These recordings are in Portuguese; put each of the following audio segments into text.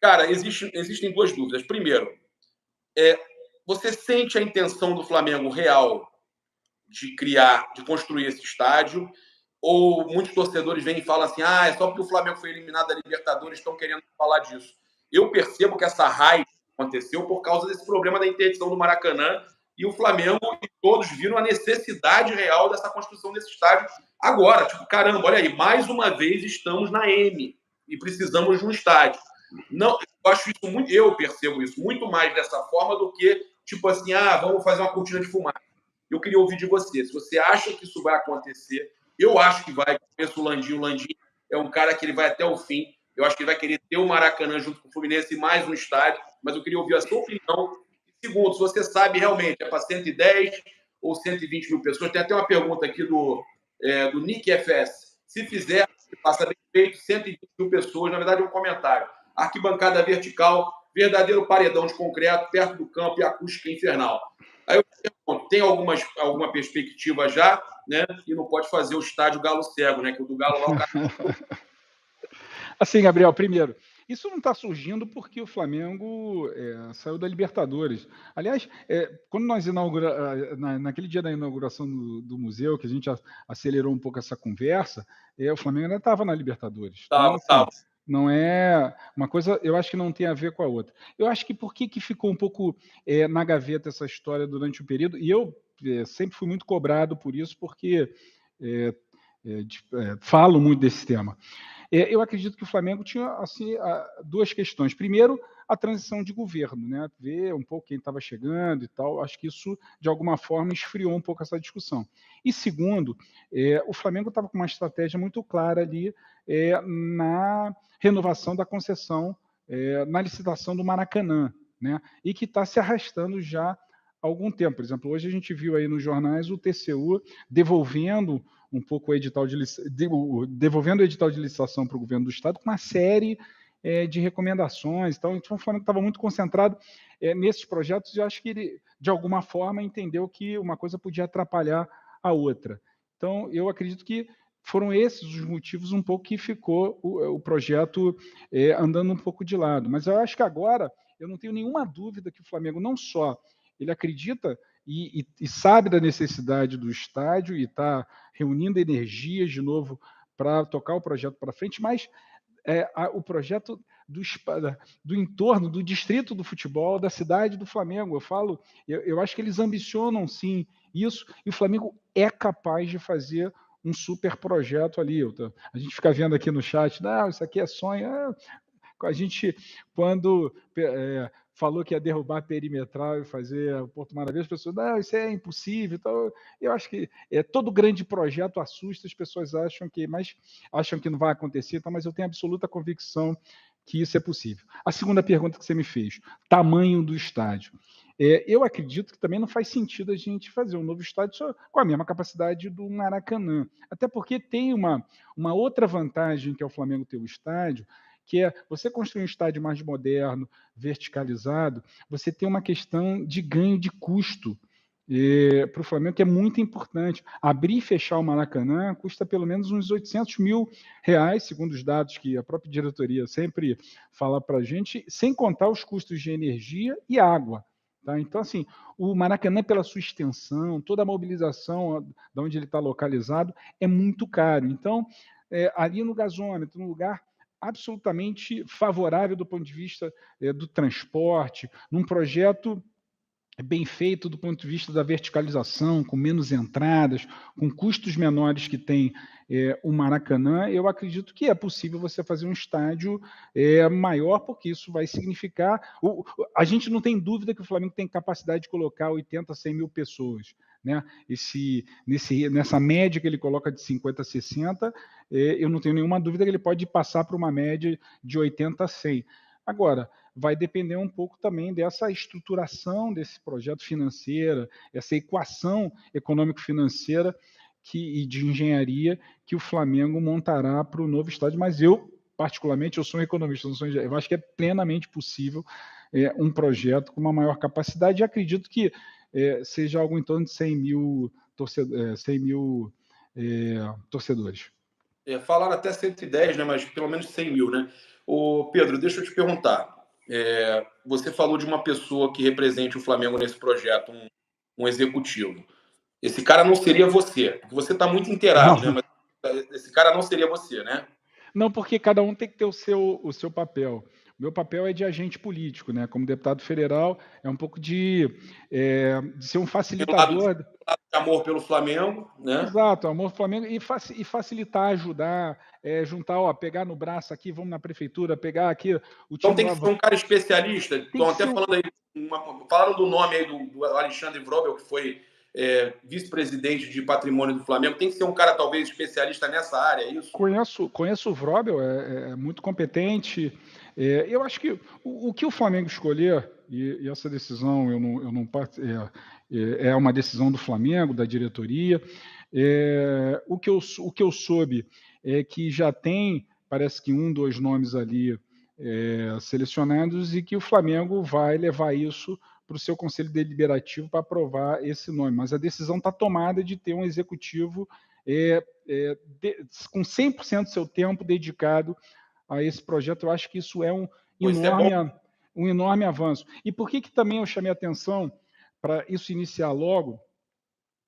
Cara, existem duas dúvidas. Primeiro, você sente a intenção do Flamengo real de construir esse estádio? Ou muitos torcedores vêm e falam assim, é só porque o Flamengo foi eliminado da Libertadores, estão querendo falar disso. Eu percebo que essa raiva aconteceu por causa desse problema da interdição do Maracanã, e o Flamengo e todos viram a necessidade real dessa construção desse estádio agora. Tipo, caramba, olha aí, mais uma vez estamos na M e precisamos de um estádio. Não, eu percebo isso muito mais dessa forma do que, tipo assim, vamos fazer uma cortina de fumaça. Eu queria ouvir de você, se você acha que isso vai acontecer. Eu acho que vai. Conheço o Landinho. O Landinho é um cara que ele vai até o fim. Eu acho que ele vai querer ter o Maracanã junto com o Fluminense e mais um estádio. Mas eu queria ouvir a sua opinião. Segundo, se você sabe realmente, é para 110 ou 120 mil pessoas. Tem até uma pergunta aqui do Nick FS. Se fizer, passa bem feito, 120 mil pessoas. Na verdade, é um comentário. Arquibancada vertical, verdadeiro paredão de concreto, perto do campo e acústica infernal. Aí eu pergunto, tem alguma perspectiva já, né? E não pode fazer o estádio Galo Cego, né? Que o do Galo lá o cara... Assim, Gabriel, primeiro, isso não está surgindo porque o Flamengo saiu da Libertadores. Aliás, quando nós naquele dia da inauguração do museu, que a gente acelerou um pouco essa conversa, o Flamengo ainda estava na Libertadores. Então, assim, não é uma coisa, eu acho que não tem a ver com a outra. Eu acho que por que ficou um pouco na gaveta essa história durante o período, e eu sempre fui muito cobrado por isso, porque falo muito desse tema. Eu acredito que o Flamengo tinha assim, duas questões. Primeiro, a transição de governo, né? Ver um pouco quem estava chegando e tal. Acho que isso, de alguma forma, esfriou um pouco essa discussão. E segundo, o Flamengo estava com uma estratégia muito clara ali na renovação da concessão, na licitação do Maracanã, né? E que está se arrastando já há algum tempo. Por exemplo, hoje a gente viu aí nos jornais o TCU devolvendo um pouco o edital devolvendo o edital de licitação para o governo do Estado com uma série de recomendações. Então o Flamengo estava muito concentrado nesses projetos e acho que ele, de alguma forma, entendeu que uma coisa podia atrapalhar a outra. Então, eu acredito que foram esses os motivos um pouco que ficou o projeto andando um pouco de lado. Mas eu acho que agora, eu não tenho nenhuma dúvida que o Flamengo não só ele acredita e sabe da necessidade do estádio e está reunindo energias de novo para tocar o projeto para frente, mas o projeto do entorno, do distrito do futebol, da cidade do Flamengo. Eu acho que eles ambicionam sim isso, e o Flamengo é capaz de fazer um super projeto ali. A gente fica vendo aqui no chat, não, isso aqui é sonho. A gente, quando falou que ia derrubar a perimetral e fazer o Porto Maravilha, as pessoas, não, isso é impossível. Então, eu acho que todo grande projeto assusta, as pessoas acham que não vai acontecer, então, mas eu tenho absoluta convicção que isso é possível. A segunda pergunta que você me fez, tamanho do estádio. Eu acredito que também não faz sentido a gente fazer um novo estádio só com a mesma capacidade do Maracanã. Até porque tem uma outra vantagem que é o Flamengo ter o estádio, que é você construir um estádio mais moderno, verticalizado, você tem uma questão de ganho de custo para o Flamengo, que é muito importante. Abrir e fechar o Maracanã custa pelo menos uns R$800 mil, segundo os dados que a própria diretoria sempre fala para a gente, sem contar os custos de energia e água. Tá? Então, assim, o Maracanã, pela sua extensão, toda a mobilização de onde ele está localizado, é muito caro. Então, ali no gasômetro, num lugar absolutamente favorável do ponto de vista do transporte, num projeto bem feito do ponto de vista da verticalização, com menos entradas, com custos menores que tem o Maracanã, eu acredito que é possível você fazer um estádio maior, porque isso vai significar... A gente não tem dúvida que o Flamengo tem capacidade de colocar 80, 100 mil pessoas. Né? Nessa média que ele coloca de 50 a 60, eu não tenho nenhuma dúvida que ele pode passar para uma média de 80 a 100. Agora, vai depender um pouco também dessa estruturação desse projeto financeiro, essa equação econômico-financeira e de engenharia que o Flamengo montará para o novo estádio. Mas eu, particularmente, eu sou um economista, não sou engenheiro, eu acho que é plenamente possível um projeto com uma maior capacidade e acredito que seja algo em torno de 100 mil torcedores. Falaram até 110, né? Mas pelo menos 100 mil, né? Ô, Pedro, deixa eu te perguntar. Você falou de uma pessoa que represente o Flamengo nesse projeto, um executivo. Esse cara não seria você, porque você está muito inteirado, né? Não, Mas esse cara não seria você, né? não, porque cada um tem que ter o seu papel. Meu papel é de agente político, né? Como deputado federal, é um pouco de ser um Tem um lado facilitador. de amor pelo Flamengo, né? Exato, amor Flamengo e facilitar, ajudar, juntar, ó, pegar no braço aqui, vamos na prefeitura, pegar aqui o Então time tem que lá, ser um cara especialista. tem Estão que até ser um, falando aí, falaram do nome aí do Alexandre Vrobel, que foi vice-presidente de patrimônio do Flamengo. Tem que ser um cara talvez especialista nessa área, é isso? conheço o Vrobel, é muito competente. Eu acho que o que o Flamengo escolher, e essa decisão eu não é uma decisão do Flamengo, da diretoria. O que eu soube é que já tem, parece que dois nomes ali selecionados e que o Flamengo vai levar isso para o seu conselho deliberativo para aprovar esse nome. Mas a decisão está tomada de ter um executivo com 100% do seu tempo dedicado a esse projeto. Eu acho que isso é Pô, isso é bom. um enorme avanço. E por que também eu chamei a atenção para isso iniciar logo?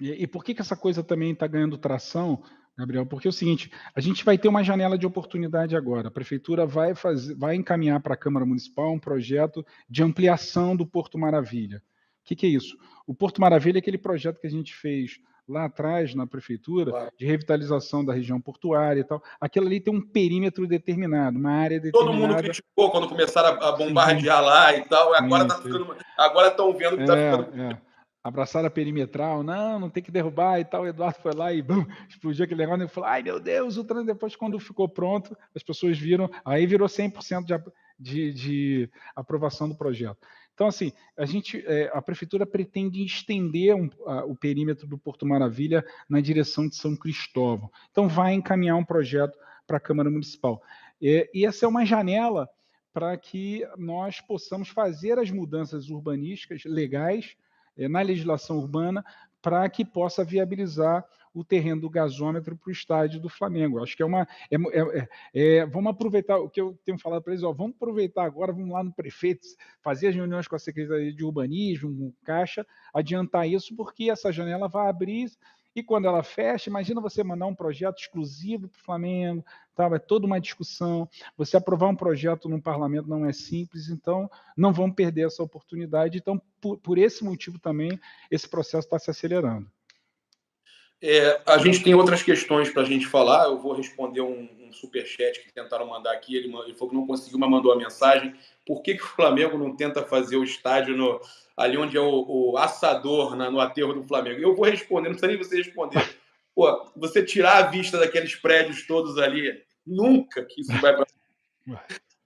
E por que essa coisa também está ganhando tração, Gabriel? Porque é o seguinte, a gente vai ter uma janela de oportunidade agora. A prefeitura vai encaminhar para a Câmara Municipal um projeto de ampliação do Porto Maravilha. O que é isso? O Porto Maravilha é aquele projeto que a gente fez lá atrás na prefeitura, Claro. de revitalização da região portuária e tal. Aquilo ali tem um perímetro determinado, uma área Todo mundo determinada. criticou quando começaram a Sim, bombardear lá e tal. Agora sim, tá sim. ficando. Agora estão vendo que está ficando. Abraçar a perimetral, não tem que derrubar e tal. O Eduardo foi lá e bum, explodiu aquele negócio. E falou, ai meu Deus, o trânsito. Depois, quando ficou pronto, as pessoas viram, aí virou 100% de aprovação do projeto. Então, assim, a prefeitura pretende estender o perímetro do Porto Maravilha na direção de São Cristóvão. Então, vai encaminhar um projeto para a Câmara Municipal. E essa é uma janela para que nós possamos fazer as mudanças urbanísticas legais na legislação urbana para que possa viabilizar o terreno do gasômetro para o estádio do Flamengo. Acho que vamos aproveitar o que eu tenho falado para eles, vamos aproveitar agora, vamos lá no prefeito, fazer as reuniões com a Secretaria de Urbanismo, com o Caixa, adiantar isso, porque essa janela vai abrir e quando ela fecha, imagina você mandar um projeto exclusivo para o Flamengo, tá? É toda uma discussão. Você aprovar um projeto no parlamento não é simples, então não vamos perder essa oportunidade. Então, por esse motivo também, esse processo está se acelerando. A gente tem outras questões para a gente falar. Eu vou responder um superchat que tentaram mandar aqui. Ele falou que não conseguiu, mas mandou a mensagem. Por que o Flamengo não tenta fazer o estádio ali onde é o assador, no aterro do Flamengo? Eu vou responder, não precisa nem você responder. Pô, você tirar a vista daqueles prédios todos ali, nunca que isso vai para.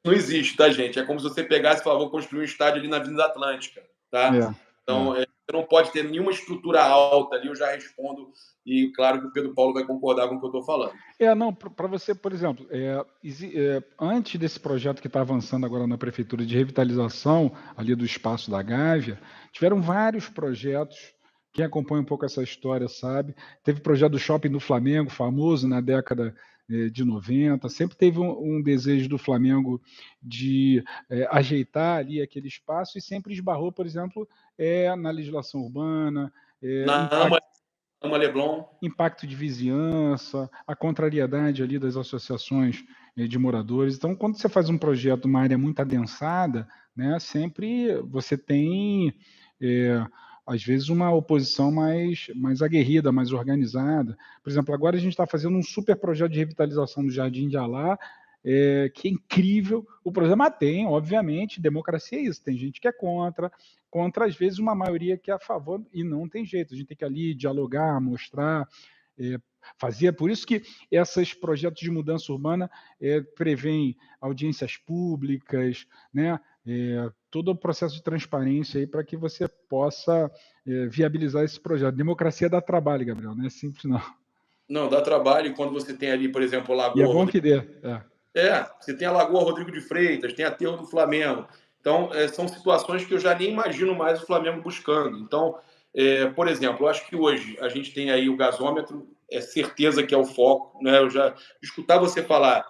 Não existe, tá, gente? É como se você pegasse e falasse, vou construir um estádio ali na Avenida Atlântica, tá? Então, você não pode ter nenhuma estrutura alta ali, eu já respondo, e claro que o Pedro Paulo vai concordar com o que eu estou falando. Não, para você, por exemplo, antes desse projeto que está avançando agora na Prefeitura de revitalização ali do espaço da Gávea, tiveram vários projetos. Quem acompanha um pouco essa história sabe. Teve o projeto do Shopping do Flamengo, famoso na década de 90. Sempre teve um desejo do Flamengo de ajeitar ali aquele espaço e sempre esbarrou, por exemplo, na legislação urbana, Na AMA Leblon. Impacto de vizinhança, a contrariedade ali das associações de moradores. Então, quando você faz um projeto numa área muito adensada, né, sempre você tem às vezes uma oposição mais aguerrida, mais organizada. Por exemplo, agora a gente está fazendo um super projeto de revitalização do Jardim de Alá, que é incrível. O problema tem, obviamente, democracia é isso, tem gente que é contra, às vezes uma maioria que é a favor, e não tem jeito, a gente tem que ali dialogar, mostrar, fazer. Por isso que esses projetos de mudança urbana prevêem audiências públicas, né? Todo o processo de transparência aí para que você possa viabilizar esse projeto. Democracia dá trabalho, Gabriel, não é simples não. Não, dá trabalho, e quando você tem ali, por exemplo, a Lagoa... E é bom que dê. Você tem a Lagoa Rodrigo de Freitas, tem a Aterro do Flamengo. Então, são situações que eu já nem imagino mais o Flamengo buscando. Então, por exemplo, eu acho que hoje a gente tem aí o gasômetro, é certeza que é o foco, né? Eu já escutar você falar,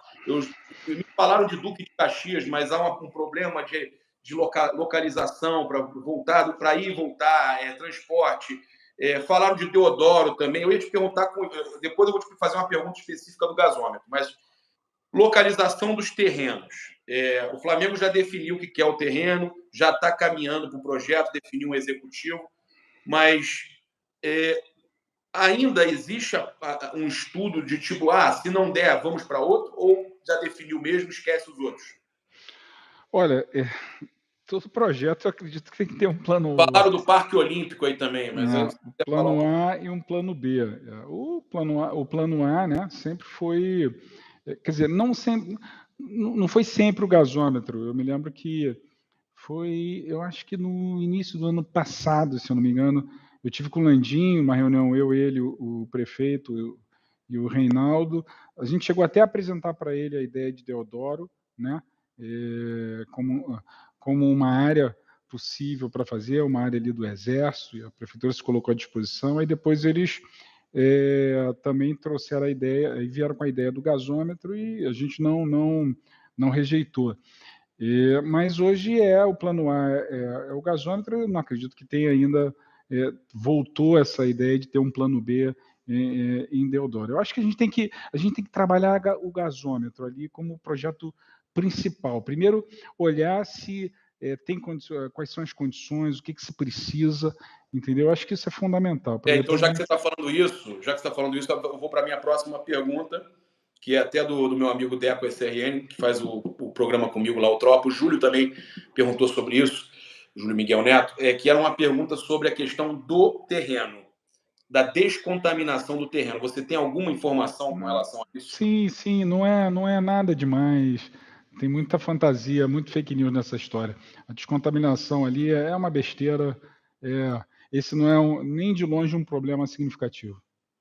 me falaram de Duque de Caxias, mas há um problema de localização para voltar, para ir e voltar, transporte. Falaram de Deodoro também. Eu ia te perguntar, depois eu vou te fazer uma pergunta específica do gasômetro, mas localização dos terrenos. O Flamengo já definiu o que é o terreno, já está caminhando para o projeto, definiu um executivo, mas ainda existe um estudo de tipo, se não der, vamos para outro, ou já definiu mesmo, esquece os outros? Olha, todo projeto eu acredito que tem que ter um plano. Falaram do Parque Olímpico aí também, mas eu Um plano A e um plano B. O plano A, né, sempre foi, quer dizer, não foi sempre o gasômetro. Eu me lembro que eu acho que no início do ano passado, se eu não me engano, eu tive com o Landinho, uma reunião, ele, o prefeito e o Reinaldo. A gente chegou até a apresentar para ele a ideia de Deodoro, né, como uma área possível para fazer, uma área ali do Exército, e a prefeitura se colocou à disposição, e depois eles também trouxeram a ideia, e vieram com a ideia do gasômetro, e a gente não rejeitou. Mas hoje o plano A é o gasômetro. Eu não acredito que tenha ainda voltou essa ideia de ter um plano B em Deodoro. Eu acho que a gente tem que trabalhar o gasômetro ali como projeto principal. Primeiro, olhar se tem condições, quais são as condições, o que se precisa, entendeu? Eu acho que isso é fundamental. Então, já que você está falando isso, eu vou para a minha próxima pergunta, que é até do meu amigo Deco SRN, que faz o programa comigo lá, o Tropa. O Júlio também perguntou sobre isso, Júlio Miguel Neto, que era uma pergunta sobre a questão do terreno, da descontaminação do terreno. Você tem alguma informação com relação a isso? Sim, não é nada demais. Tem muita fantasia, muito fake news nessa história. A descontaminação ali é uma besteira. Esse não é nem de longe um problema significativo.